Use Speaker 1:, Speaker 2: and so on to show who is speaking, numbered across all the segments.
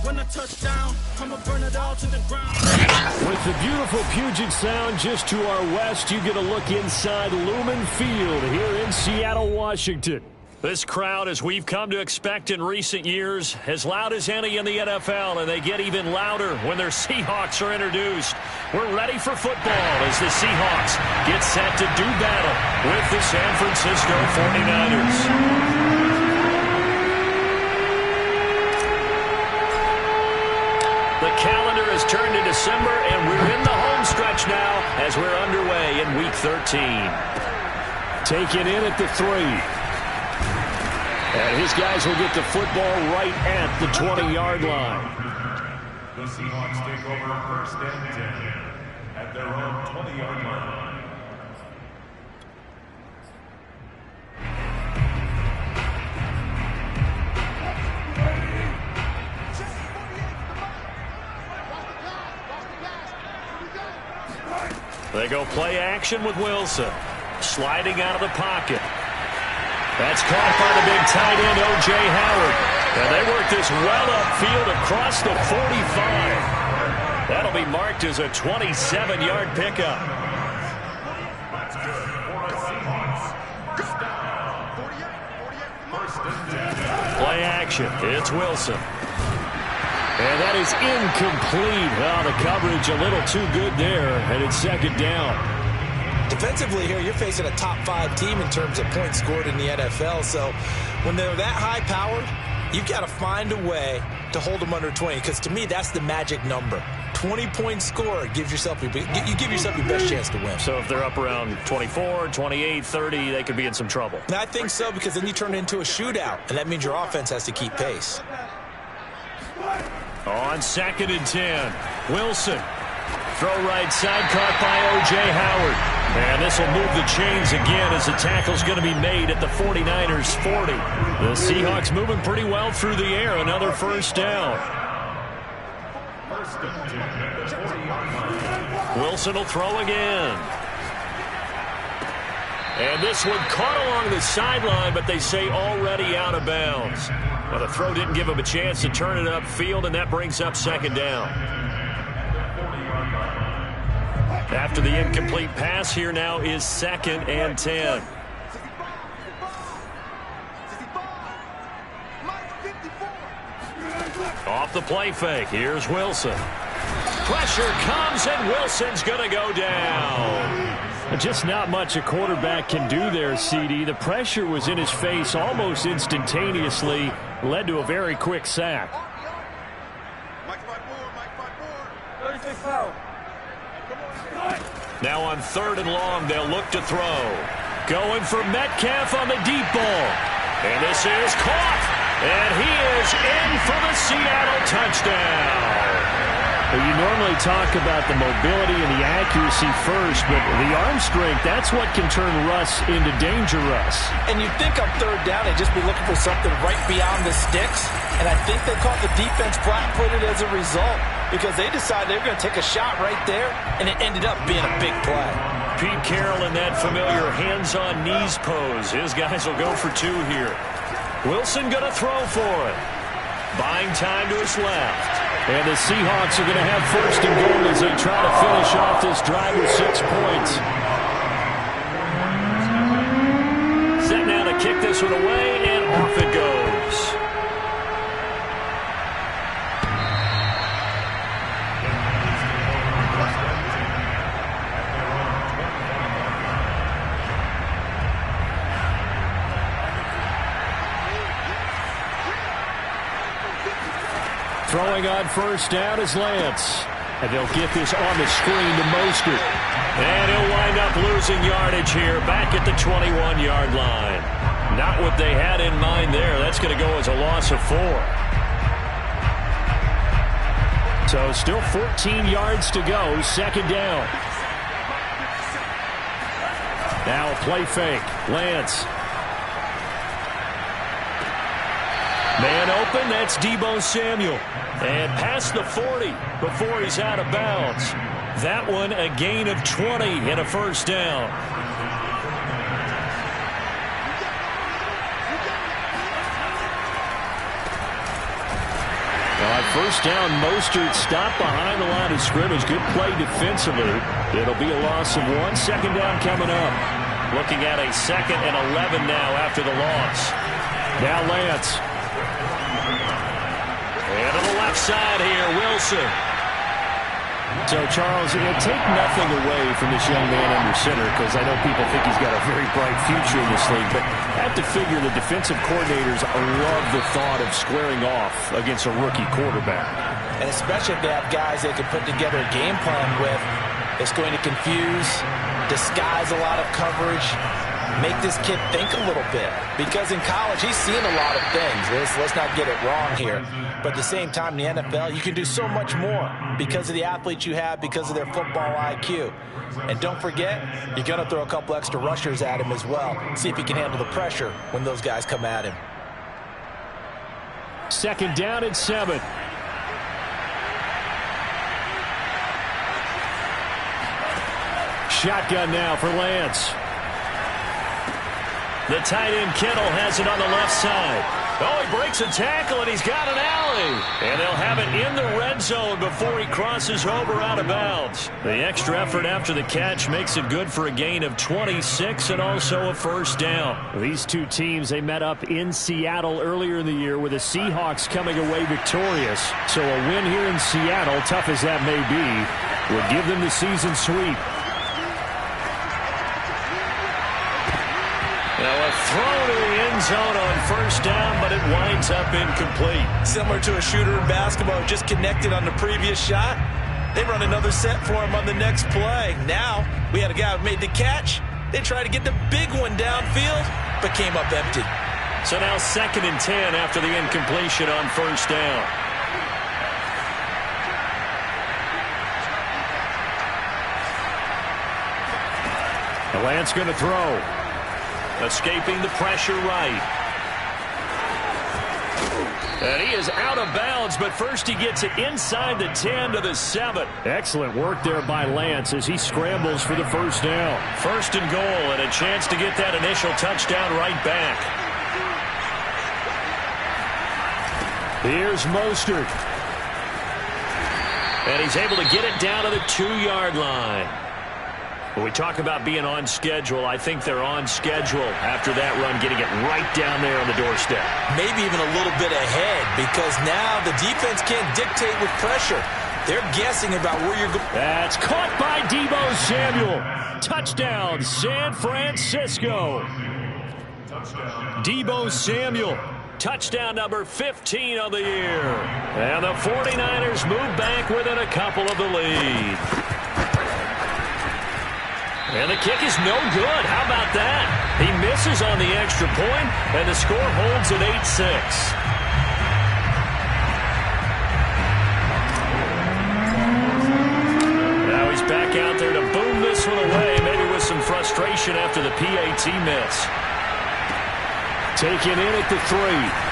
Speaker 1: When I touch down, I'ma burn it all to the ground.
Speaker 2: With the beautiful Puget Sound just to our west, you get a look inside Lumen Field here in Seattle, Washington. This crowd, as we've come to expect in recent years, as loud as any in the NFL, and they get even louder when their Seahawks are introduced. We're ready for football as the Seahawks get set to do battle with the San Francisco 49ers. The calendar has turned to December, and we're in the home stretch now as we're underway in Week 13. Taken in at the 3. And his guys will get the football right at the 20-yard line.
Speaker 3: The Seahawks take over first and 10 at their own 20-yard line.
Speaker 2: They go play action with Wilson. Sliding out of the pocket. That's caught by the big tight end, O.J. Howard. And they work this well upfield across the 45. That'll be marked as a 27-yard pickup. Play action. It's Wilson. And that is incomplete. Well, the coverage a little too good there, and it's second down.
Speaker 4: Defensively here, you're facing a top-5 team in terms of points scored in the NFL. So when they're that high-powered, you've got to find a way to hold them under 20. Because to me, that's the magic number. 20 points scored gives yourself you give yourself your best chance to win.
Speaker 2: So if they're up around 24, 28, 30, they could be in some trouble.
Speaker 4: And I think so, because then you turn it into a shootout, and that means your offense has to keep pace.
Speaker 2: On 2nd and 10, Wilson. Throw right side, caught by O.J. Howard. And this will move the chains again as the tackle's going to be made at the 49ers 40. The Seahawks moving pretty well through the air. Another first down. Wilson will throw again. And this one caught along the sideline, but they say already out of bounds. Well, the throw didn't give him a chance to turn it upfield, and that brings up second down. After the incomplete pass, here now is 2nd and 10. Off the play fake, here's Wilson. Pressure comes, and Wilson's going to go down. Just not much a quarterback can do there, CD. The pressure was in his face almost instantaneously, led to a very quick sack. Now on 3rd and long, they'll look to throw. Going for Metcalf on the deep ball. And this is caught. And he is in for the Seattle touchdown. Well, you normally talk about the mobility and the accuracy first, but the arm strength, that's what can turn Russ into Danger Russ.
Speaker 4: And you'd think on 3rd down, they'd just be looking for something right beyond the sticks. And I think they caught the defense flat-footed as a result, because they decided they were going to take a shot right there, and it ended up being a big play.
Speaker 2: Pete Carroll in that familiar hands-on knees pose. His guys will go for 2 here. Wilson going to throw for it. Buying time to his left. And the Seahawks are going to have 1st and goal as they try to finish off this drive with 6 points. Set now to kick this one away, and off it goes. Throwing on 1st down is Lance. And they'll get this on the screen to Mostert. And he'll wind up losing yardage here back at the 21-yard line. Not what they had in mind there. That's going to go as a loss of 4. So still 14 yards to go. 2nd down. Now a play fake. Lance. Man open, that's Deebo Samuel. And past the 40 before he's out of bounds. That one a gain of 20 and a 1st down. First down, Mostert stopped behind the line of scrimmage. Good play defensively. It'll be a loss of 1. Second down coming up. Looking at a 2nd and 11 now after the loss. Now Lance. And to the left side here, Wilson. So, Charles, take nothing away from this young man under center, because I know people think he's got a very bright future in this league, but I have to figure the defensive coordinators love the thought of squaring off against a rookie quarterback.
Speaker 4: And especially if they have guys they can put together a game plan with. It's going to confuse, disguise a lot of coverage, make this kid think a little bit. Because in college, he's seen a lot of things. Let's not get it wrong here. But at the same time, in the NFL, you can do so much more because of the athletes you have, because of their football IQ. And don't forget, you're going to throw a couple extra rushers at him as well. See if he can handle the pressure when those guys come at him.
Speaker 2: Second down and 7. Shotgun now for Lance. The tight end Kittle has it on the left side. Oh, he breaks a tackle, and he's got an alley. And they'll have it in the red zone before he crosses over out of bounds. The extra effort after the catch makes it good for a gain of 26 and also a first down. These two teams, they met up in Seattle earlier in the year with the Seahawks coming away victorious. So a win here in Seattle, tough as that may be, would give them the season sweep. Now a throw to the end zone on first down, but it winds up incomplete.
Speaker 4: Similar to a shooter in basketball who just connected on the previous shot. They run another set for him on the next play. Now we had a guy who made the catch. They tried to get the big one downfield, but came up empty.
Speaker 2: So now 2nd and 10 after the incompletion on first down. Lance going to throw. Escaping the pressure right. And he is out of bounds, but first he gets it inside the 10 to the 7. Excellent work there by Lance as he scrambles for the first down. First and goal, and a chance to get that initial touchdown right back. Here's Mostert. And he's able to get it down to the 2-yard line. When we talk about being on schedule, I think they're on schedule after that run, getting it right down there on the doorstep.
Speaker 4: Maybe even a little bit ahead, because now the defense can't dictate with pressure. They're guessing about where you're going.
Speaker 2: That's caught by Deebo Samuel. Touchdown, San Francisco. Deebo Samuel. Touchdown number 15 of the year. And the 49ers move back within a couple of the lead. And the kick is no good. How about that? He misses on the extra point, and the score holds at 8-6. Now he's back out there to boom this one away, maybe with some frustration after the PAT miss. Taken in at the 3.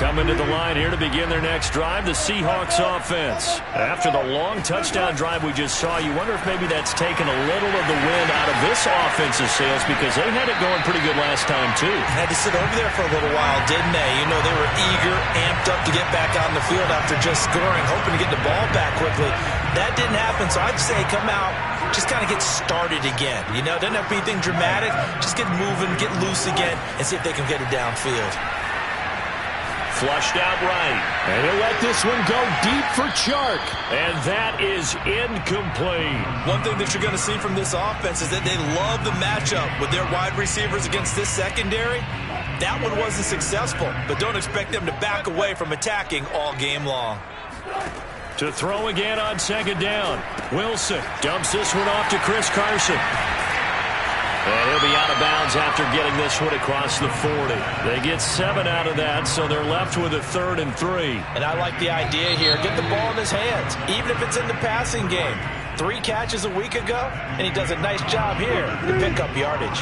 Speaker 2: Coming to the line here to begin their next drive, the Seahawks offense. After the long touchdown drive we just saw, you wonder if maybe that's taken a little of the wind out of this offensive sails, because they had it going pretty good last time, too.
Speaker 4: Had to sit over there for a little while, didn't they? You know, they were eager, amped up to get back out on the field after just scoring, hoping to get the ball back quickly. That didn't happen, so I'd say come out, just kind of get started again. You know, doesn't have to be anything dramatic. Just get moving, get loose again, and see if they can get it downfield.
Speaker 2: Flushed out right. And he'll let this one go deep for Chark. And that is incomplete.
Speaker 4: One thing that you're going to see from this offense is that they love the matchup with their wide receivers against this secondary. That one wasn't successful, but don't expect them to back away from attacking all game long.
Speaker 2: To throw again on second down. Wilson dumps this one off to Chris Carson. And he'll be out of bounds after getting this one across the 40. They get 7 out of that, so they're left with a 3rd and 3.
Speaker 4: And I like the idea here. Get the ball in his hands, even if it's in the passing game. 3 catches a week ago, and he does a nice job here to pick up yardage.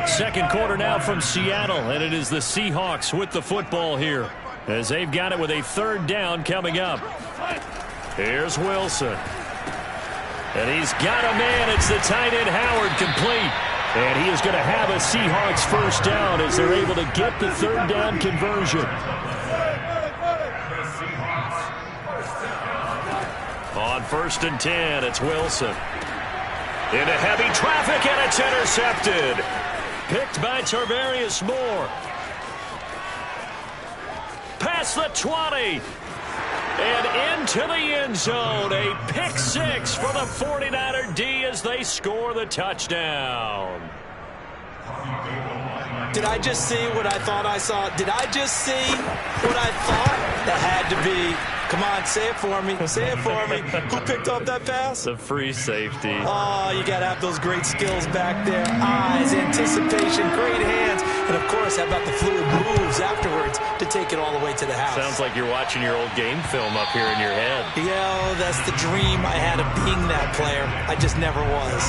Speaker 2: Second quarter now from Seattle, and it is the Seahawks with the football here, as they've got it with a 3rd down coming up. Here's Wilson. And he's got a man. It's the tight end, Howard, complete. And he is going to have a Seahawks first down as they're able to get the third down conversion. On 1st and 10, it's Wilson. Into heavy traffic, and it's intercepted. Picked by Tarvarius Moore. Past the 20. And into the end zone. A pick 6 for the 49er D as they score the touchdown.
Speaker 4: Did I just see what I thought I saw? Did I just see what I thought? That had to be. Come on, say it for me. Say it for me. Who picked up that pass?
Speaker 2: The free safety.
Speaker 4: Oh, you got to have those great skills back there. Eyes, anticipation, great hands. And, of course, how about the fluid moves afterwards to take it all the way to the house?
Speaker 2: Sounds like you're watching your old game film up here in your head.
Speaker 4: Yeah, that's the dream I had of being that player. I just never was.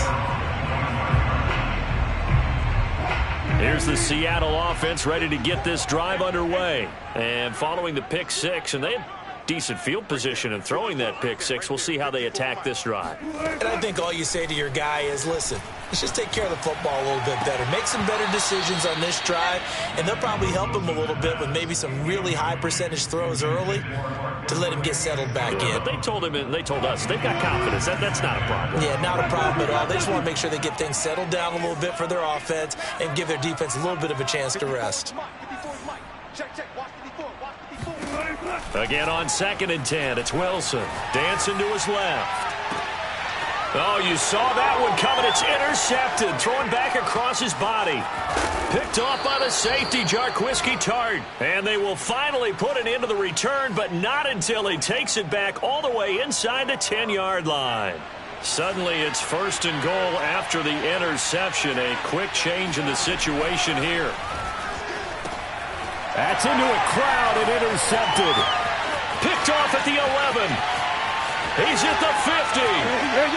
Speaker 2: Here's the Seattle offense ready to get this drive underway. And following the pick 6, and they had decent field position in throwing that pick 6. We'll see how they attack this drive.
Speaker 4: And I think all you say to your guy is, listen, let's just take care of the football a little bit better. Make some better decisions on this drive, and they'll probably help him a little bit with maybe some really high percentage throws early to let him get settled back in.
Speaker 2: But they told him and they told us they've got confidence. That's not a problem.
Speaker 4: Yeah, not a problem at all. They just want to make sure they get things settled down a little bit for their offense and give their defense a little bit of a chance to rest.
Speaker 2: Again on 2nd and 10, it's Wilson. Dancing to his left. Oh, you saw that one coming. It's intercepted. Throwing back across his body. Picked off by the safety, Jarquiski Tart. And they will finally put it into the return, but not until he takes it back all the way inside the 10-yard line. Suddenly, it's 1st and goal after the interception. A quick change in the situation here. That's into a crowd and intercepted. Picked off at the 11. He's at the 50. 30. 20.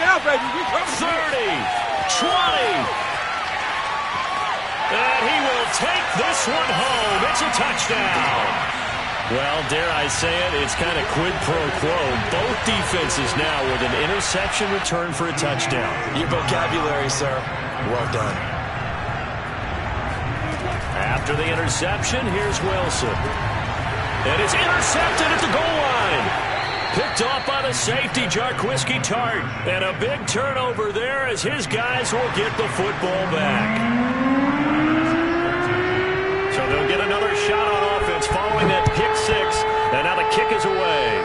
Speaker 2: And he will take this one home. It's a touchdown. Well, dare I say it, it's kind of quid pro quo. Both defenses now with an interception return for a touchdown.
Speaker 4: Your vocabulary, sir. Well done.
Speaker 2: After the interception, here's Wilson. And it's intercepted at the goal line. Picked off by the safety, Jarquiski Tart. And a big turnover there as his guys will get the football back. So they'll get another shot on offense following that pick 6. And now the kick is away.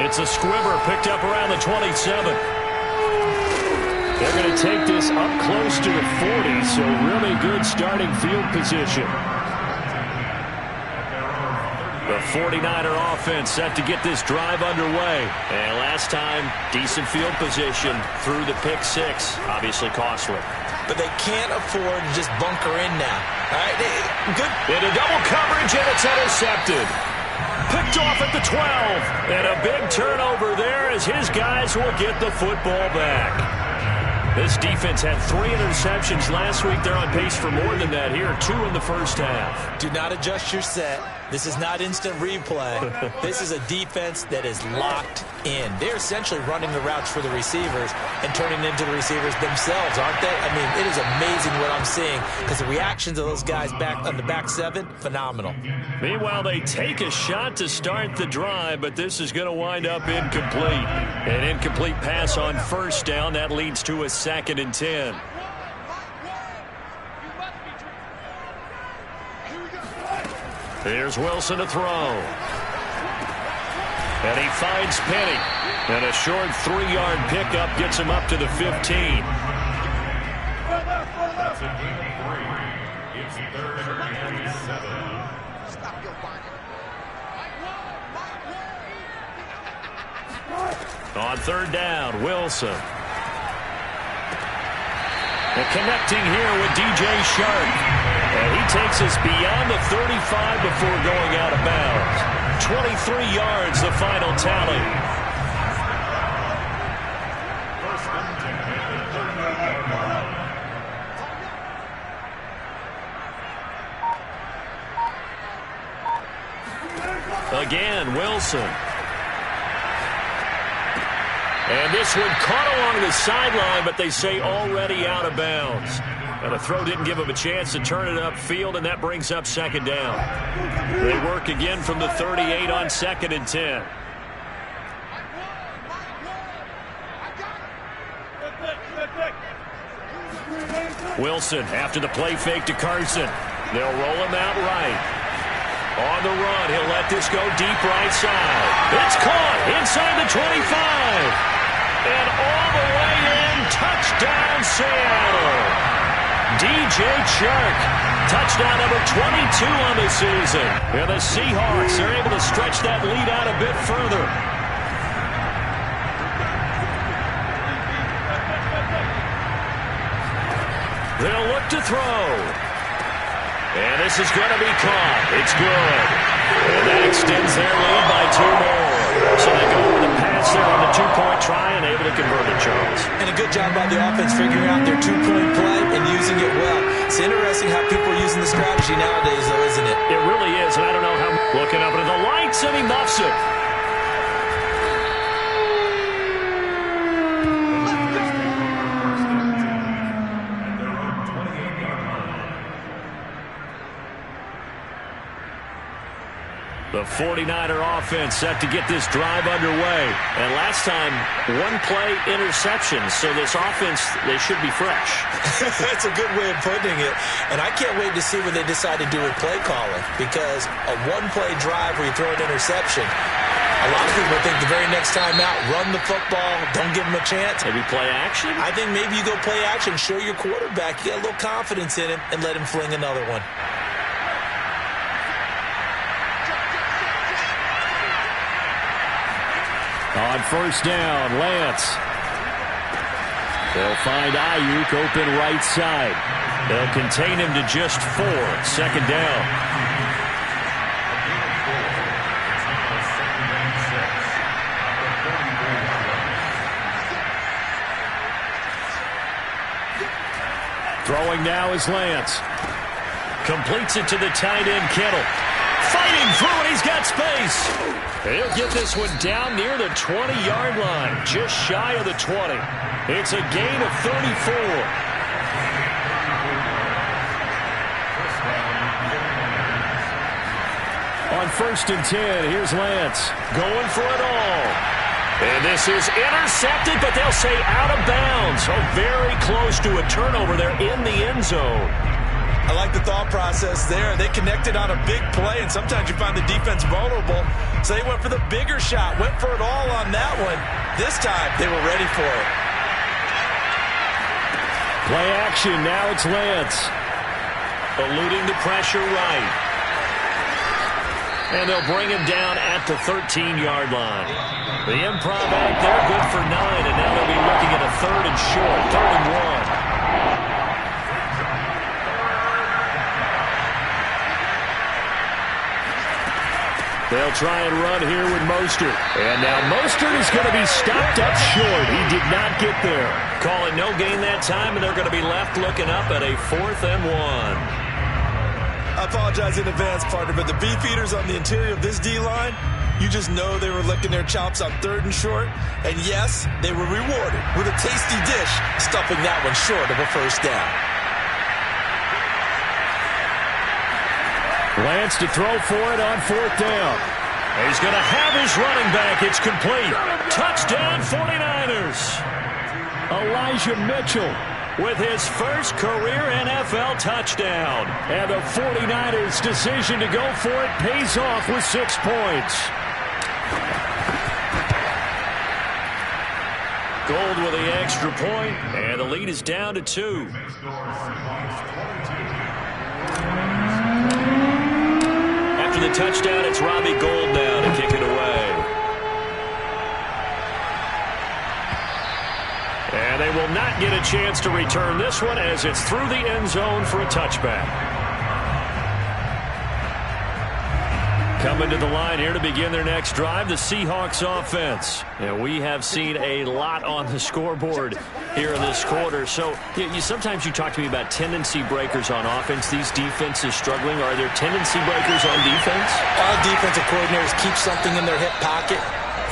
Speaker 2: It's a squibber picked up around the 27. They're going to take this up close to the 40, so really good starting field position. The 49er offense set to get this drive underway. And last time, decent field position through the pick 6. Obviously costly.
Speaker 4: But they can't afford to just bunker in now. All right, good.
Speaker 2: Into double coverage, and it's intercepted. Picked off at the 12. And a big turnover there as his guys will get the football back. This defense had 3 interceptions last week. They're on pace for more than that here. 2 in the first half.
Speaker 4: Do not adjust your set. This is not instant replay. This is a defense that is locked in. They're essentially running the routes for the receivers and turning into the receivers themselves, aren't they? I mean, it is amazing what I'm seeing because the reactions of those guys back on the back 7, phenomenal.
Speaker 2: Meanwhile, they take a shot to start the drive, but this is going to wind up incomplete. An incomplete pass on 1st down. That leads to a 2nd and 10. Here's Wilson to throw. And he finds Penny. And a short 3-yard pickup gets him up to the 15.
Speaker 3: That's a gain of 3. It's 3rd and 7.
Speaker 2: On 3rd down, Wilson. And connecting here with DJ Shark. And he takes us beyond the 35 before going out of bounds. 23 yards, the final tally. Again, Wilson. And this one caught along the sideline, but they say already out of bounds. And the throw didn't give him a chance to turn it upfield, and that brings up second down. They work again from the 38 on 2nd and 10. Wilson after the play fake to Carson. They'll roll him out right. On the run, he'll let this go deep right side. It's caught inside the 25. And all the way in, touchdown Seattle. DJ Chark, touchdown number 22 on the season. And the Seahawks are able to stretch that lead out a bit further. They'll look to throw. And this is going to be caught. It's good. And that extends their lead by 2 more. So they go with a pass there on the 2-point try and able to convert it, Charles. And a good job by the offense figuring out their 2-point play and using it well. It's interesting how people are using the strategy nowadays, though, isn't it? It really is, and I don't know how. Looking up into the lights, and he muffs it. The 49er offense set to get this drive underway. And last time, 1-play interception. So this offense, they should be fresh.
Speaker 4: That's a good way of putting it. And I can't wait to see what they decide to do with play calling. Because a 1-play drive where you throw an interception, a lot of people think the very next time out, run the football, don't give them a chance.
Speaker 2: Maybe play action?
Speaker 4: I think maybe you go play action, show your quarterback, you got a little confidence in him, and let him fling another one.
Speaker 2: On first down, Lance. They'll find Ayuk open right side. They'll contain him to just 4. Second down. Throwing now is Lance. Completes it to the tight end, Kittle. Fighting through it, he's got space. He'll get this one down near the 20-yard line, just shy of the 20. It's a gain of 34. On first and 10, here's Lance going for it all. And this is intercepted, but they'll say out of bounds. So very close to a turnover there in the end zone.
Speaker 4: I like the thought process there. They connected on a big play, and sometimes you find the defense vulnerable. So they went for the bigger shot, went for it all on that one. This time, they were ready for it.
Speaker 2: Play action, now it's Lance. Eluding the pressure right. And they'll bring him down at the 13-yard line. The improv act there, good for 9, and now they'll be looking at a 3rd and short, 3rd and 1. They'll try and run here with Mostert. And now Mostert is going to be stopped up short. He did not get there. Calling no gain that time, and they're going to be left looking up at a 4th and 1.
Speaker 4: I apologize in advance, partner, but the beef eaters on the interior of this D-line, you just know they were licking their chops on 3rd and short. And yes, they were rewarded with a tasty dish, stuffing that one short of a first down.
Speaker 2: Lance to throw for it on 4th down. He's going to have his running back. It's complete. Touchdown 49ers. Elijah Mitchell with his first career NFL touchdown. And the 49ers' decision to go for it pays off with 6 points. Gold with the extra point, and the lead is down to 2. After the touchdown, it's Robbie Gould now to kick it away. And they will not get a chance to return this one as it's through the end zone for a touchback. Coming to the line here to begin their next drive, the Seahawks offense. And we have seen a lot on the scoreboard here in this quarter. So sometimes you talk to me about tendency breakers on offense. These defenses struggling. Are there tendency breakers on defense?
Speaker 4: All defensive coordinators keep something in their hip pocket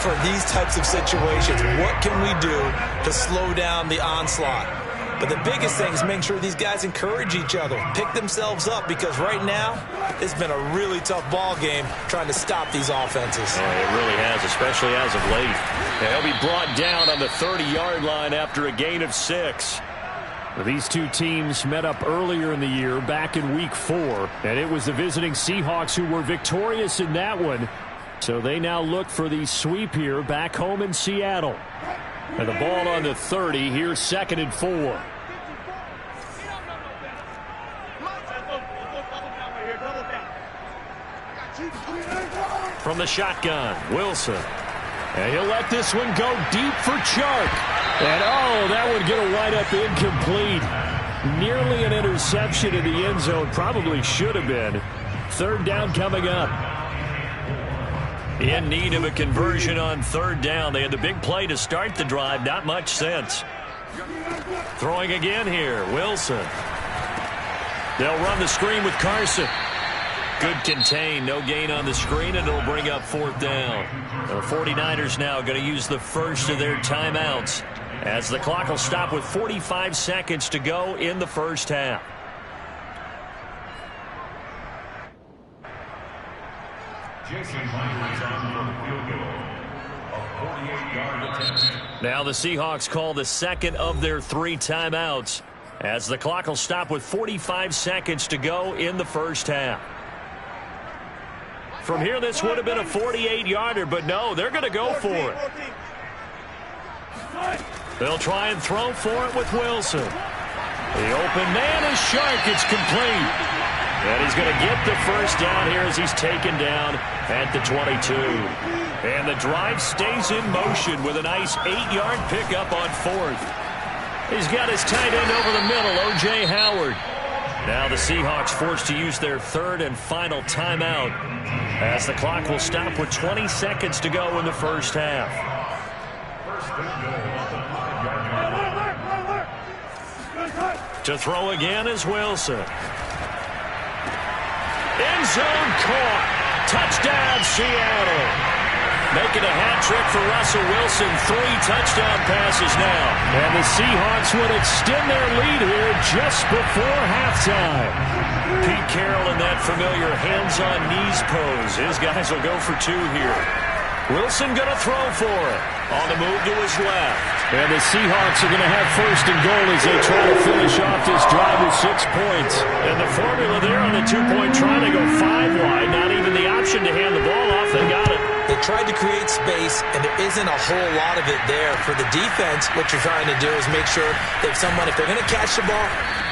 Speaker 4: for these types of situations. What can we do to slow down the onslaught? But the biggest thing is making sure these guys encourage each other, pick themselves up, because right now it's been a really tough ball game trying to stop these offenses.
Speaker 2: Yeah, it really has, especially as of late. And he'll be brought down on the 30-yard line after a gain of 6.
Speaker 5: These two teams met up earlier in the year, back in Week 4, and it was the visiting Seahawks who were victorious in that one. So they now look for the sweep here back home in Seattle. And the ball on the 30, here's 2nd and 4.
Speaker 2: From the shotgun, Wilson. And he'll let this one go deep for Chark. And, oh, that would get a wind-up incomplete. Nearly an interception in the end zone. Probably should have been. 3rd down coming up. In need of a conversion on 3rd down. They had the big play to start the drive. Not much sense. Throwing again here. Wilson. They'll run the screen with Carson. Good contain. No gain on the screen, and it'll bring up 4th down. The 49ers now going to use the first of their timeouts as the clock will stop with 45 seconds to go in the first half.
Speaker 3: Jason Myers on for the field goal. A 48-yard attempt.
Speaker 2: Now the Seahawks call the second of their 3 timeouts as the clock will stop with 45 seconds to go in the first half. From here, this would have been a 48-yarder, but no, they're going to go for it. They'll try and throw for it with Wilson. The open man is Chark. It's complete. And he's going to get the first down here as he's taken down at the 22. And the drive stays in motion with a nice 8-yard pickup on 4th. He's got his tight end over the middle, O.J. Howard. Now the Seahawks forced to use their 3rd and final timeout as the clock will stop with 20 seconds to go in the first half. To throw again is Wilson. End zone caught. Touchdown, Seattle. Making a hat trick for Russell Wilson. 3 touchdown passes now.
Speaker 5: And the Seahawks would extend their lead here just before halftime.
Speaker 2: Pete Carroll in that familiar hands-on knees pose. His guys will go for 2 here. Wilson going to throw for it. On the move to his left.
Speaker 5: And the Seahawks are going to have 1st and goal as they try to finish off this drive with 6 points.
Speaker 2: And the formula there on the 2-point try to go 5 wide. Not even the option to hand the ball off. They got it.
Speaker 4: They tried to create space, and there isn't a whole lot of it there. For the defense, what you're trying to do is make sure that someone, if they're going to catch the ball,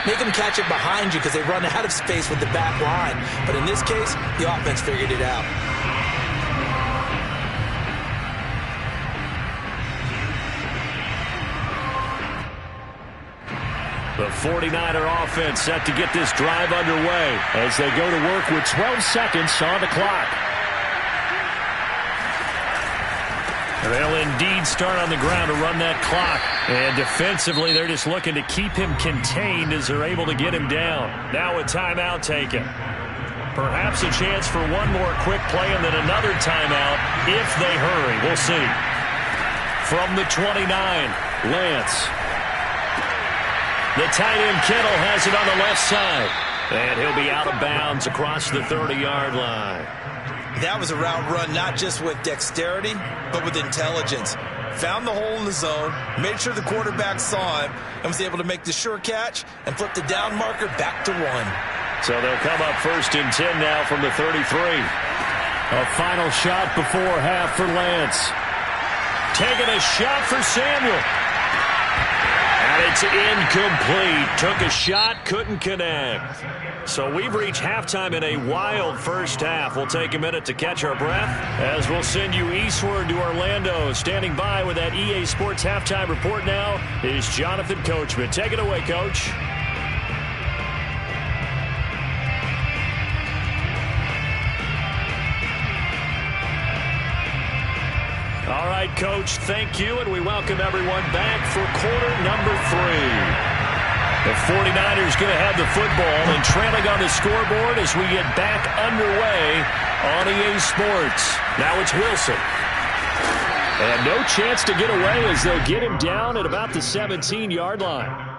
Speaker 4: make them catch it behind you because they run out of space with the back line. But in this case, the offense figured it out.
Speaker 2: The 49er offense set to get this drive underway
Speaker 5: as they go to work with 12 seconds on the clock.
Speaker 2: They'll indeed start on the ground to run that clock. And defensively, they're just looking to keep him contained as they're able to get him down. Now a timeout taken. Perhaps a chance for one more quick play and then another timeout if they hurry. We'll see. From the 29, Lance. The tight end Kittle has it on the left side. And he'll be out of bounds across the 30-yard line.
Speaker 4: That was a route run not just with dexterity, but with intelligence. Found the hole in the zone, made sure the quarterback saw him, and was able to make the sure catch and flip the down marker back to 1.
Speaker 2: So they'll come up 1st and 10 now from the 33.
Speaker 5: A final shot before half for Lance.
Speaker 2: Taking a shot for Samuel. And it's incomplete. Took a shot, couldn't connect. So we've reached halftime in a wild first half. We'll take a minute to catch our breath as we'll send you eastward to Orlando. Standing by with that EA Sports halftime report now is Jonathan Coachman. Take it away, Coach. All right, Coach, thank you, and we welcome everyone back for quarter number 3. The 49ers going to have the football and trailing on the scoreboard as we get back underway on EA Sports. Now it's Wilson. And no chance to get away as they'll get him down at about the 17-yard line.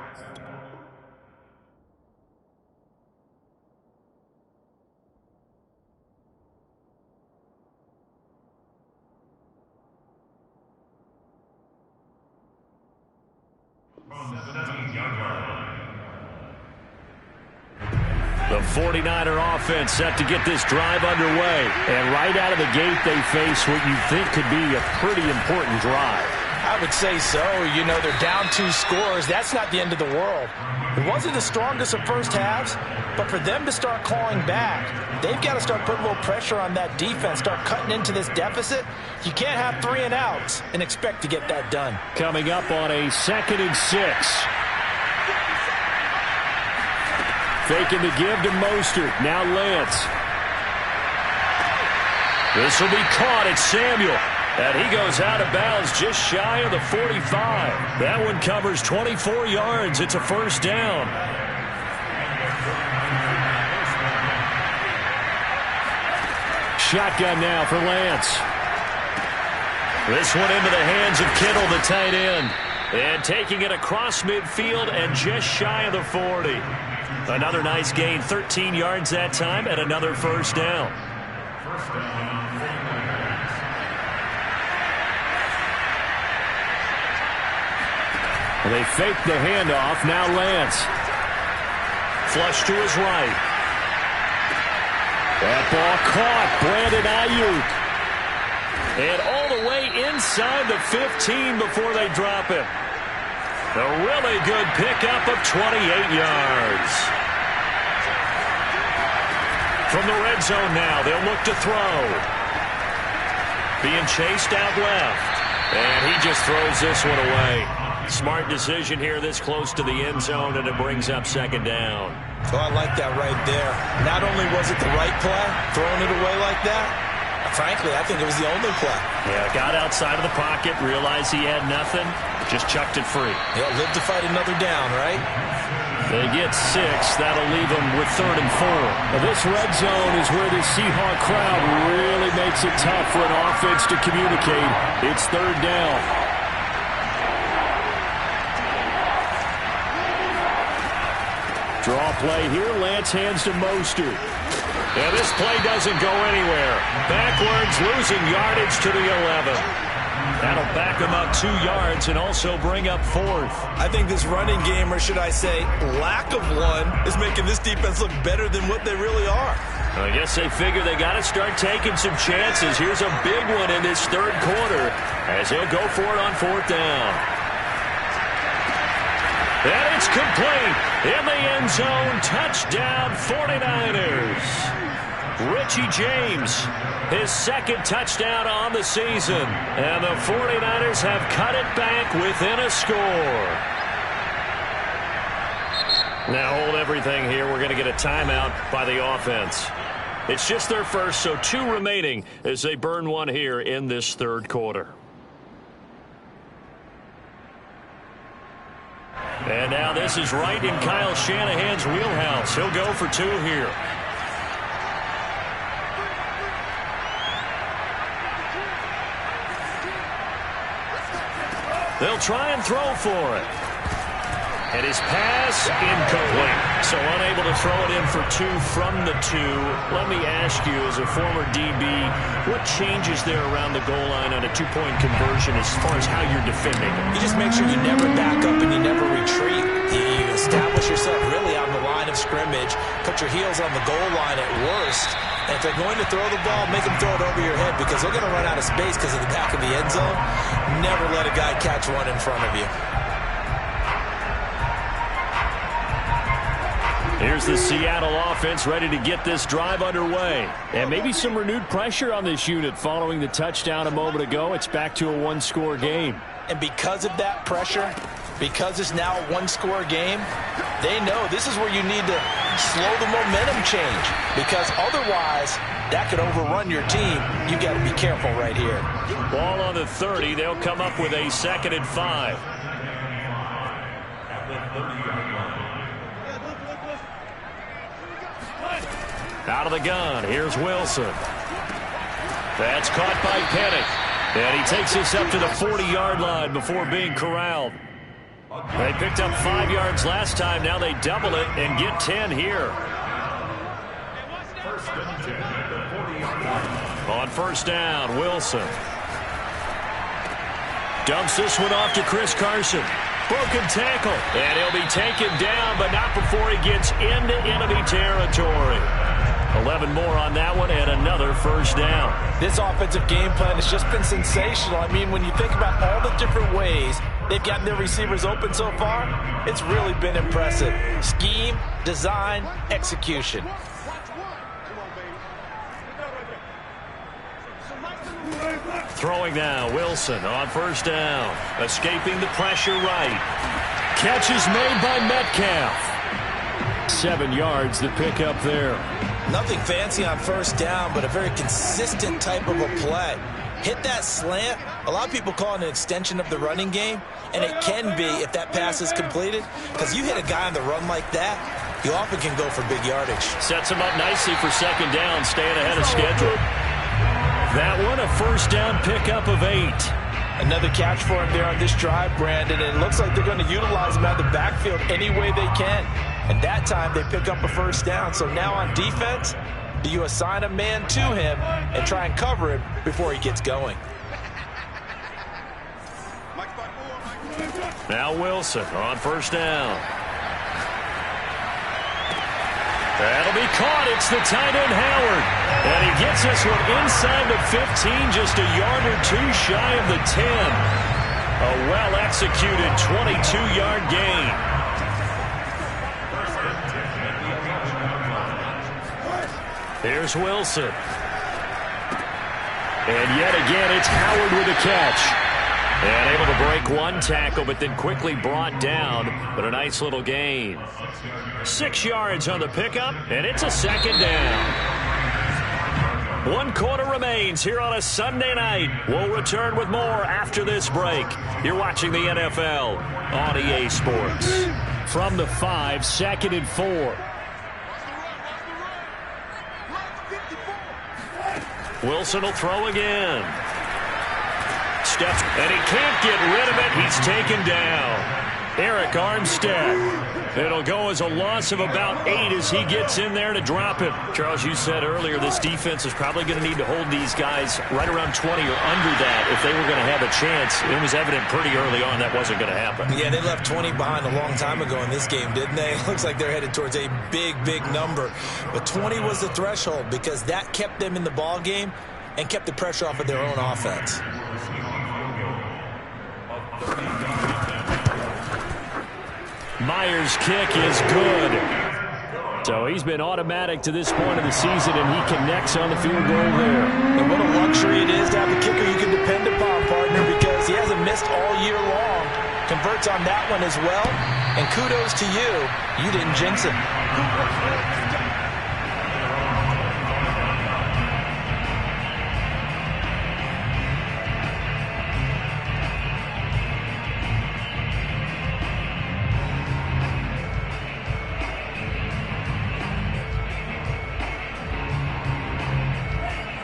Speaker 2: The 49er offense set to get this drive underway. And right out of the gate, they face what you think could be a pretty important drive.
Speaker 4: I would say so. You know, they're down 2 scores. That's not the end of the world. It wasn't the strongest of first halves, but for them to start clawing back, they've got to start putting a little pressure on that defense, start cutting into this deficit. You can't have 3 and outs and expect to get that done.
Speaker 2: Coming up on a 2nd and 6. Faking the give to Mostert. Now Lance. This will be caught. It's Samuel. And he goes out of bounds just shy of the 45. That one covers 24 yards. It's a first down. Shotgun now for Lance. This one into the hands of Kittle, the tight end. And taking it across midfield and just shy of the 40. Another nice gain, 13 yards that time, and another first down. They fake the handoff. Now Lance. Flush to his right. That ball caught. Brandon Ayuk. And all the way inside the 15 before they drop him. A really good pickup of 28 yards. From the red zone now, they'll look to throw. Being chased out left. And he just throws this one away. Smart decision here this close to the end zone, and it brings up 2nd down.
Speaker 4: Oh, I like that right there. Not only was it the right play, throwing it away like that, frankly, I think it was the only play.
Speaker 2: Yeah, got outside of the pocket, realized he had nothing, just chucked it free.
Speaker 4: Yeah, live to fight another down, right?
Speaker 2: They get 6. That'll leave them with 3rd and 4.
Speaker 5: Now, this red zone is where the Seahawk crowd really makes it tough for an offense to communicate. It's 3rd down. Draw play here. Lance hands to Mostert.
Speaker 2: Yeah, this play doesn't go anywhere. Backwards, losing yardage to the 11. That'll back them up 2 yards and also bring up 4th.
Speaker 4: I think this running game, or should I say lack of one, is making this defense look better than what they really are.
Speaker 2: I guess they figure they got to start taking some chances. Here's a big one in this 3rd quarter as he'll go for it on 4th down. And it's complete. In the end zone, touchdown 49ers. Richie James, his 2nd touchdown on the season. And the 49ers have cut it back within a score. Now hold everything here. We're going to get a timeout by the offense. It's just their first, so 2 remaining as they burn one here in this 3rd quarter. And now this is right in Kyle Shanahan's wheelhouse. He'll go for 2 here. They'll try and throw for it. And his pass incomplete. So unable to throw it in for 2 from the 2. Let me ask you, as a former DB, what changes there around the goal line on a 2-point conversion as far as how you're defending?
Speaker 4: You just make sure you never back up and you never retreat. You establish yourself really on the line of scrimmage. Put your heels on the goal line at worst. And if they're going to throw the ball, make them throw it over your head because they're going to run out of space because of the back of the end zone. Never let a guy catch one in front of you.
Speaker 2: Here's the Seattle offense ready to get this drive underway.
Speaker 5: And maybe some renewed pressure on this unit following the touchdown a moment ago. It's back to a 1-score game.
Speaker 4: And because of that pressure, because it's now a 1-score game, they know this is where you need to slow the momentum change. Because otherwise, that could overrun your team. You got to be careful right here.
Speaker 2: Ball on the 30. They'll come up with a 2nd and 5. Out of the gun, here's Wilson. That's caught by Penny. And he takes this up to the 40-yard line before being corralled. They picked up 5 yards last time. Now they double it and get 10 here. On first down, Wilson. Dumps this one off to Chris Carson. Broken tackle. And he'll be taken down, but not before he gets into enemy territory. 11 more on that one and another first down.
Speaker 4: This offensive game plan has just been sensational. I mean, when you think about all the different ways they've gotten their receivers open so far, it's really been impressive. Scheme, design, execution.
Speaker 2: Throwing now, Wilson on first down. Escaping the pressure right. Catch is made by Metcalf. 7 yards to pick up there.
Speaker 4: Nothing fancy on first down, but a very consistent type of a play. Hit that slant. A lot of people call it an extension of the running game, and it can be if that pass is completed, because you hit a guy on the run like that, you often can go for big yardage.
Speaker 2: Sets him up nicely for second down, staying ahead of schedule. That one, a first down pickup of 8.
Speaker 4: Another catch for him there on this drive, Brandon, and it looks like they're going to utilize him out of the backfield any way they can. And that time they pick up a first down. So now on defense, do you assign a man to him and try and cover him before he gets going?
Speaker 2: Now Wilson on first down. That'll be caught. It's the tight end, Howard. And he gets this one inside the 15, just a yard or two shy of the 10. A well-executed 22-yard gain. Here's Wilson. And yet again, it's Howard with a catch. And able to break one tackle, but then quickly brought down. But a nice little gain. 6 yards on the pickup, and it's a second down. 1 quarter remains here on a Sunday night. We'll return with more after this break. You're watching the NFL on EA Sports.
Speaker 5: From the 5, 2nd and 4.
Speaker 2: Wilson will throw again. Steps, and he can't get rid of it. He's taken down. Eric Armstead. It'll go as a loss of about 8 as he gets in there to drop him. Charles, you said earlier this defense is probably going to need to hold these guys right around 20 or under that if they were going to have a chance. It was evident pretty early on that wasn't going to happen.
Speaker 4: Yeah, they left 20 behind a long time ago in this game, didn't they? It looks like they're headed towards a big, big number. But 20 was the threshold because that kept them in the ball game and kept the pressure off of their own offense.
Speaker 5: Myers' kick is good. So he's been automatic to this point of the season, and he connects on the field goal there.
Speaker 4: And what a luxury it is to have a kicker you can depend upon, partner, because he hasn't missed all year long. Converts on that one as well. And kudos to you. You didn't jinx him.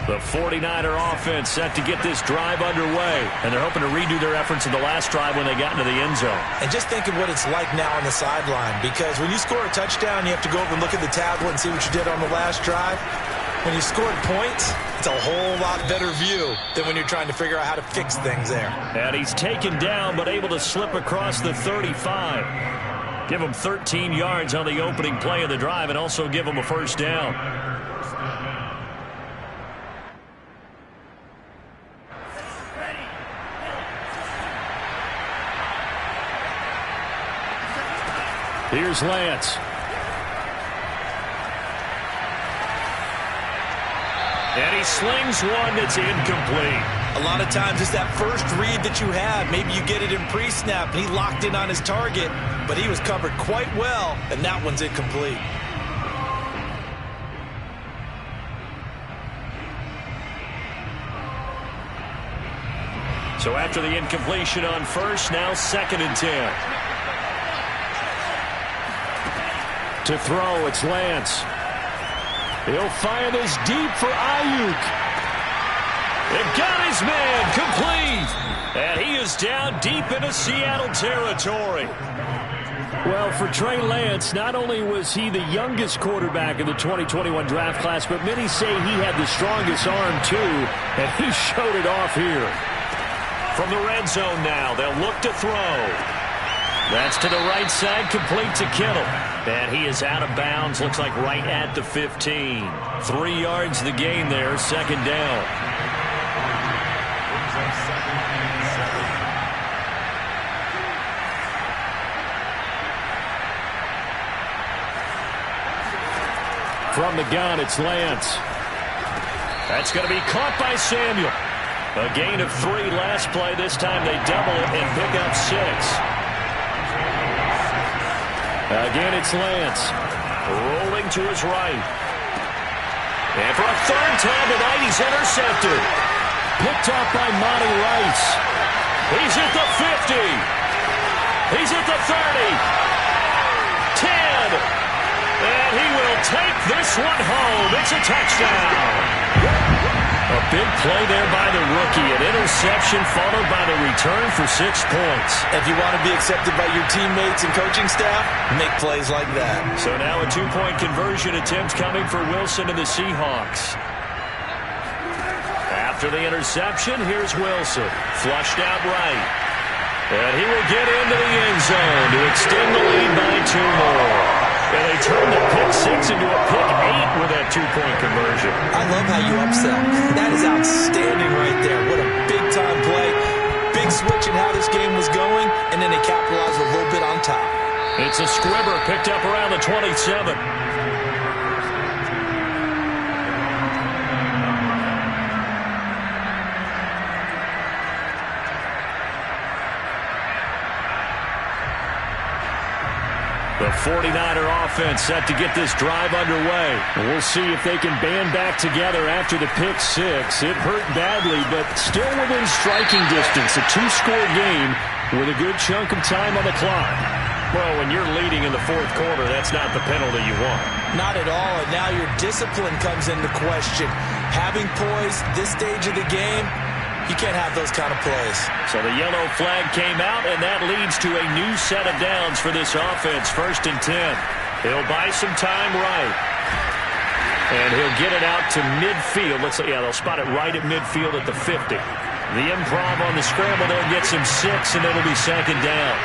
Speaker 2: The 49er offense set to get this drive underway, and they're hoping to redo their efforts in the last drive when they got into the end zone.
Speaker 4: And just think of what it's like now on the sideline, because when you score a touchdown, you have to go over and look at the tablet and see what you did on the last drive. When you scored points, it's a whole lot better view than when you're trying to figure out how to fix things there.
Speaker 2: And he's taken down, but able to slip across the 35. Give him 13 yards on the opening play of the drive and also give him a first down.
Speaker 5: Here's Lance.
Speaker 2: And he slings one that's incomplete.
Speaker 4: A lot of times it's that first read that you have. Maybe you get it in pre-snap, and he locked in on his target, but he was covered quite well, and that one's incomplete.
Speaker 2: So after the incompletion on first, now 2nd and 10.
Speaker 5: To throw, it's Lance. He'll fire this deep for Ayuk.
Speaker 2: It got his man complete. And he is down deep into Seattle territory.
Speaker 5: Well, for Trey Lance, not only was he the youngest quarterback in the 2021 draft class, but many say he had the strongest arm too, and he showed it off here.
Speaker 2: From the red zone now, they'll look to throw. That's to the right side, complete to Kittle. And he is out of bounds, looks like right at the 15. 3 yards the gain there, second down.
Speaker 5: From the gun, it's Lance.
Speaker 2: That's going to be caught by Samuel. A gain of 3 last play. This time they double it and pick up 6.
Speaker 5: Again, it's Lance.
Speaker 2: Rolling to his right. And for a third time tonight, he's intercepted.
Speaker 5: Picked up by Monty Rice.
Speaker 2: He's at the 50. He's at the 30. 10. And he will take this one home. It's a touchdown. A big play there by the rookie. An interception followed by the return for 6 points.
Speaker 4: If you want to be accepted by your teammates and coaching staff, make plays like that.
Speaker 2: So now a 2-point conversion attempt coming for Wilson and the Seahawks. After the interception, here's Wilson. Flushed out right. And he will get into the end zone to extend the lead by 2 more. And they turn the pick 6 into a pick 8 with that 2-point conversion.
Speaker 4: I love how you upsell. That is outstanding right there. What a big-time play. Big switch in how this game was going, and then they capitalized a little bit on top.
Speaker 2: It's a squibber picked up around the 27. The 49er offense set to get this drive underway.
Speaker 5: We'll see if they can band back together after the pick 6. It hurt badly, but still within striking distance. A 2-score game with a good chunk of time on the clock.
Speaker 2: Well, when you're leading in the 4th quarter, that's not the penalty you want.
Speaker 4: Not at all, and now your discipline comes into question. Having poise this stage of the game, you can't have those kind of plays.
Speaker 2: So the yellow flag came out, and that leads to a new set of downs for this offense. 1st and 10. He'll buy some time right. And he'll get it out to midfield. They'll spot it right at midfield at the 50. The improv on the scramble there gets him 6, and it'll be 2nd down.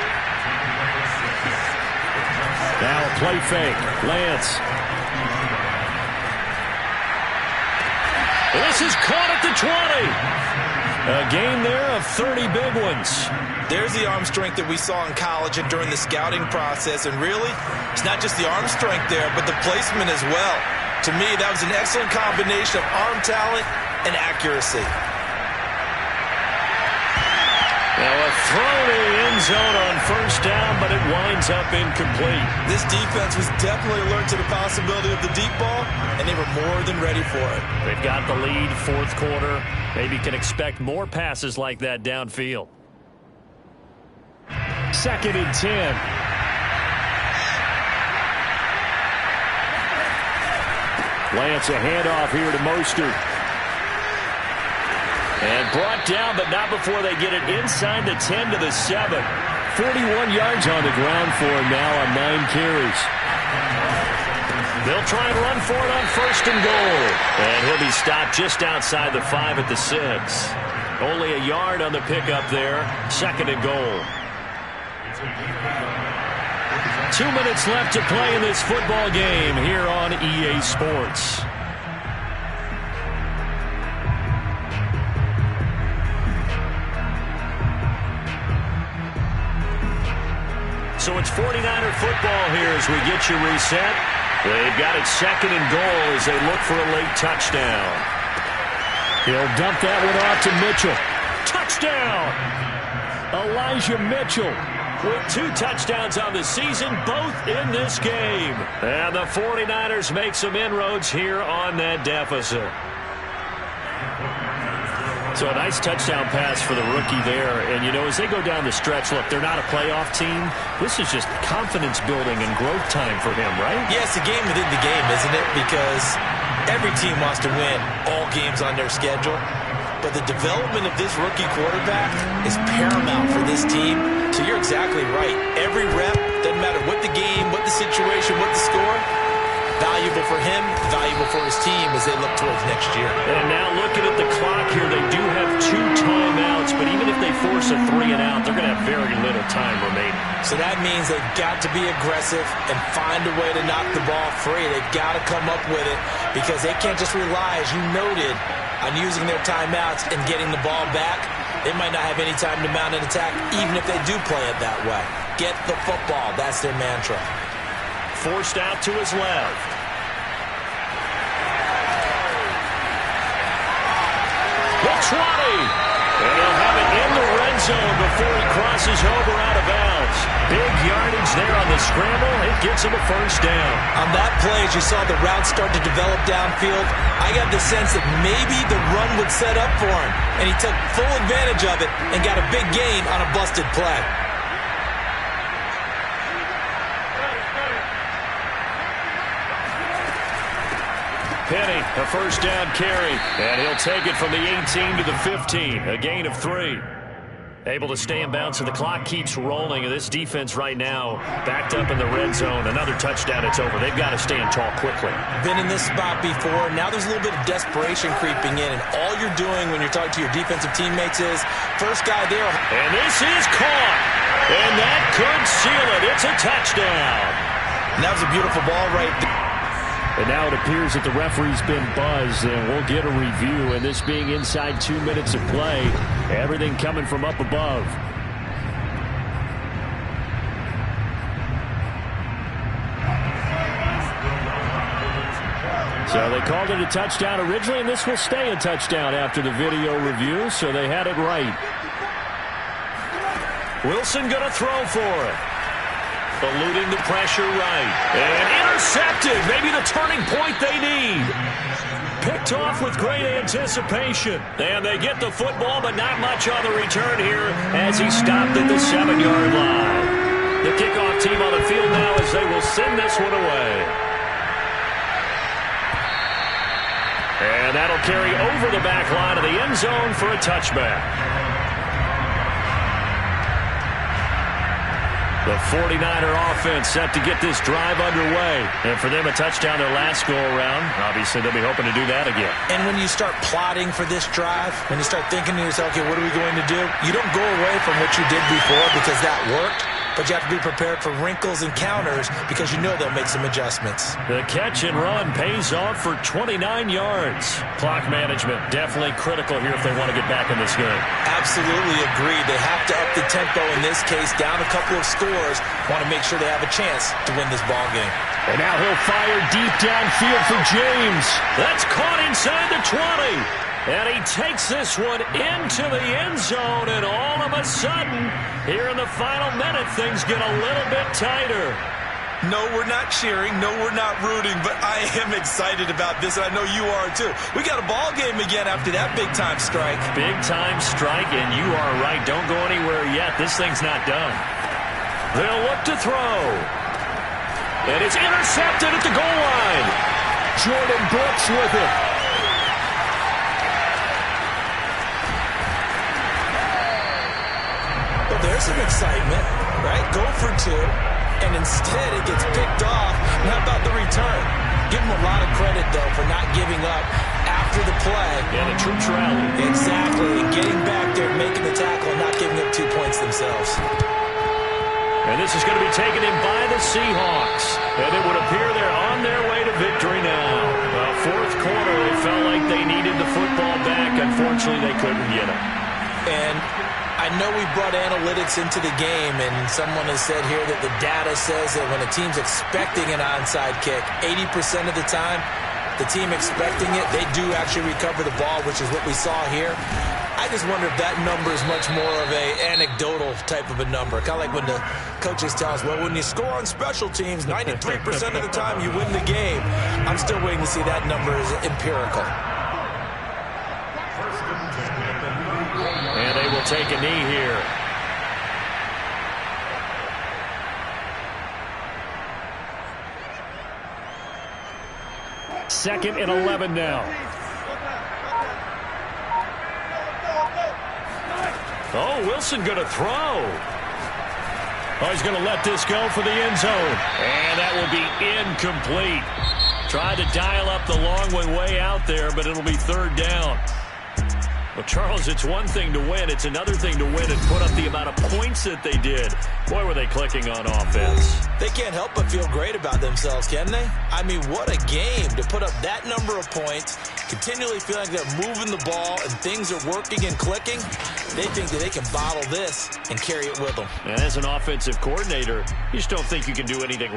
Speaker 5: Now a play fake. Lance.
Speaker 2: This is caught at the 20. A gain there of 30 big ones.
Speaker 4: There's the arm strength that we saw in college and during the scouting process. And really, it's not just the arm strength there, but the placement as well. To me, that was an excellent combination of arm talent and accuracy.
Speaker 2: Now a throw to the end zone on 1st down, but it winds up incomplete.
Speaker 4: This defense was definitely alert to the possibility of the deep ball, and they were more than ready for it.
Speaker 2: They've got the lead, 4th quarter. Maybe can expect more passes like that downfield.
Speaker 5: 2nd and 10. Lance, a handoff here to Mostert.
Speaker 2: And brought down, but not before they get it inside the 10 to the 7.
Speaker 5: 41 yards on the ground for him now on 9 carries.
Speaker 2: They'll try and run for it on 1st and goal. And he'll be stopped just outside the 5 at the 6. Only a yard on the pickup there. 2nd and goal. 2 minutes left to play in this football game here on EA Sports. So it's 49er football here as we get you reset. They've got it 2nd and goal as they look for a late touchdown.
Speaker 5: He'll dump that one off to Mitchell.
Speaker 2: Touchdown!
Speaker 5: Elijah Mitchell.
Speaker 2: With 2 touchdowns on the season, both in this game. And the 49ers make some inroads here on that deficit. So a nice touchdown pass for the rookie there. And, you know, as they go down the stretch, look, they're not a playoff team. This is just confidence building and growth time for him, right?
Speaker 4: Yeah, it's a game within the game, isn't it? Because every team wants to win all games on their schedule. but the development of this rookie quarterback is paramount for this team. So you're exactly right. Every rep, doesn't matter what the game, what the situation, what the score, valuable for him, valuable for his team as they look towards next year.
Speaker 2: And now looking at the clock here, they do have 2 timeouts, but even if they force a 3-and-out, they're going to have very little time remaining.
Speaker 4: So that means they've got to be aggressive and find a way to knock the ball free. They've got to come up with it because they can't just rely, as you noted, on using their timeouts and getting the ball back. They might not have any time to mount an attack, even if they do play it that way. Get the football. That's their mantra.
Speaker 2: Forced out to his left. The 20. And he'll have it in the red zone before he crosses over out of bounds. Big yardage there on the scramble. It gets him a first down.
Speaker 4: On that play, as you saw the route start to develop downfield, I got the sense that maybe the run would set up for him. And he took full advantage of it and got a big gain on a busted play.
Speaker 2: Penny, a first down carry, and he'll take it from the 18 to the 15, a gain of 3. Able to stay in bounds, so the clock keeps rolling, and this defense right now backed up in the red zone. Another touchdown, it's over. They've got to stand tall quickly.
Speaker 4: Been in this spot before. Now there's a little bit of desperation creeping in, and all you're doing when you're talking to your defensive teammates is, first guy there.
Speaker 2: And this is caught, and that could seal it. It's a touchdown.
Speaker 4: And that was a beautiful ball right there.
Speaker 5: And now it appears that the referee's been buzzed, and we'll get a review. And this being inside 2 minutes of play, everything coming from up above. So they called it a touchdown originally, and this will stay a touchdown after the video review, so they had it right.
Speaker 2: Wilson going to throw for it. Eluding the pressure right. And intercepted. Maybe the turning point they need. Picked off with great anticipation. And they get the football, but not much on the return here as he stopped at the 7-yard line. The kickoff team on the field now as they will send this one away. And that'll carry over the back line of the end zone for a touchback. The 49er offense set to get this drive underway. And for them, a touchdown their last go-around. Obviously, they'll be hoping to do that again.
Speaker 4: And when you start plotting for this drive, when you start thinking to yourself, okay, what are we going to do? You don't go away from what you did before because that worked. But you have to be prepared for wrinkles and counters because you know they'll make some adjustments.
Speaker 2: The catch and run pays off for 29 yards. Clock management definitely critical here if they want to get back in this game.
Speaker 4: Absolutely agreed. They have to up the tempo in this case, down a couple of scores. Want to make sure they have a chance to win this ball game.
Speaker 5: And now he'll fire deep downfield for James.
Speaker 2: That's caught inside the 20. And he takes this one into the end zone, and all of a sudden, here in the final minute, things get a little bit tighter.
Speaker 4: No, we're not cheering. No, we're not rooting, but I am excited about this, and I know you are too. We got a ball game again after that big-time strike.
Speaker 2: Big-time strike, and you are right. Don't go anywhere yet. This thing's not done. They'll look to throw. And it's intercepted at the goal line.
Speaker 5: Jordan Brooks with it.
Speaker 4: There's some excitement, right? Go for 2, and instead it gets picked off. And how about the return? Give them a lot of credit, though, for not giving up after the play.
Speaker 2: And the troops rally.
Speaker 4: Exactly. And getting back there, making the tackle, and not giving up 2 points themselves.
Speaker 2: And this is going to be taken in by the Seahawks. And it would appear they're on their way to victory now. Well, fourth quarter, they felt like they needed the football back. Unfortunately, they couldn't get it.
Speaker 4: And I know we brought analytics into the game, and someone has said here that the data says that when a team's expecting an onside kick, 80% of the time, the team expecting it, they do actually recover the ball, which is what we saw here. I just wonder if that number is much more of a anecdotal type of a number. Kind of like when the coaches tell us, well, when you score on special teams, 93% of the time you win the game. I'm still waiting to see that number is empirical.
Speaker 2: And they will take a knee here.
Speaker 5: Second and 11 now.
Speaker 2: Oh, Wilson going to throw. Oh, he's going to let this go for the end zone. And that will be incomplete. Tried to dial up the long way out there, but it'll be third down. Well, Charles, it's one thing to win. It's another thing to win and put up the amount of points that they did. Boy, were they clicking on offense.
Speaker 4: They can't help but feel great about themselves, can they? I mean, what a game to put up that number of points, continually feeling like they're moving the ball and things are working and clicking. They think that they can bottle this and carry it with them.
Speaker 2: And as an offensive coordinator, you just don't think you can do anything